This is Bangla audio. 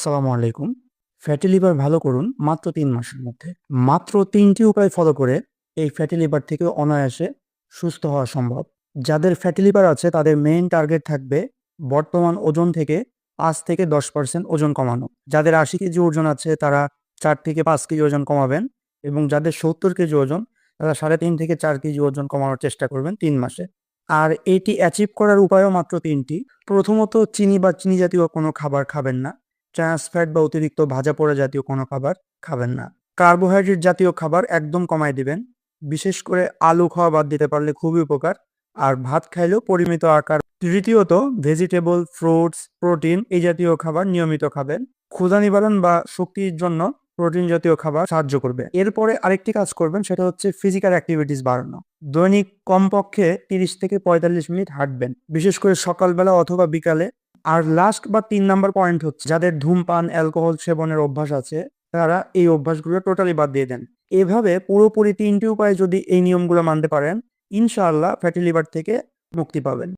আসসালামু আলাইকুম। ফ্যাটি লিভার ভালো করুন মাত্র ৩ মাসের মধ্যে। মাত্র ৩ টি উপায় ফলো করে এই ফ্যাটি লিভার থেকে অনায়াসে সুস্থ হওয়া সম্ভব। যাদের ফ্যাটি লিভার আছে তাদের মেইন টার্গেট থাকবে বর্তমান ওজন থেকে ৫ থেকে ১০% ওজন কমানো। যাদের ৮০ কেজি ওজন আছে তারা ৪ থেকে ৫ কেজি ওজন কমাবেন এবং যাদের ৭০ কেজি ওজন তারা ৩.৫ থেকে ৪ কেজি ওজন কমানোর চেষ্টা করবেন ৩ মাসে। আর এটি অ্যাচিভ করার উপায়ও মাত্র ৩ টি। প্রথমত চিনি বা চিনি জাতীয় কোনো খাবার খাবেন না। ট্রান্স ফ্যাট বা অতিরিক্ত ভাজা পোড়া জাতীয় কোনো খাবার খাবেন না। কার্বোহাইড্রেট জাতীয় খাবার একদম কমায় দিবেন। বিশেষ করে আলু খাওয়া বাদ দিতে পারলে খুবই উপকার। আর ভাত খাইলেও পরিমিত আকার। তৃতীয়ত ভেজিটেবল, ফ্রুটস, প্রোটিন এই জাতীয় খাবার নিয়মিত খাবেন। ক্ষুধা নিবারণ বা শক্তির জন্য প্রোটিন জাতীয় খাবার সাহায্য করবে। এরপরে আরেকটি কাজ করবেন সেটা হচ্ছে ফিজিক্যাল অ্যাক্টিভিটিস বাড়ানো। দৈনিক কমপক্ষে ৩০ থেকে ৪৫ মিনিট হাঁটবেন। বিশেষ করে সকালবেলা অথবা বিকালে। আর লাস্ট বা ৩ নাম্বার পয়েন্ট হচ্ছে যাদের ধূমপান, অ্যালকোহল সেবনের অভ্যাস আছে তারা এই অভ্যাসগুলো টোটালি বাদ দিয়ে দেন। এভাবে পুরোপুরি ৩ টি উপায়ে যদি এই নিয়মগুলো মানতে পারেন, ইনশাআল্লাহ ফ্যাটি লিভার থেকে মুক্তি পাবেন।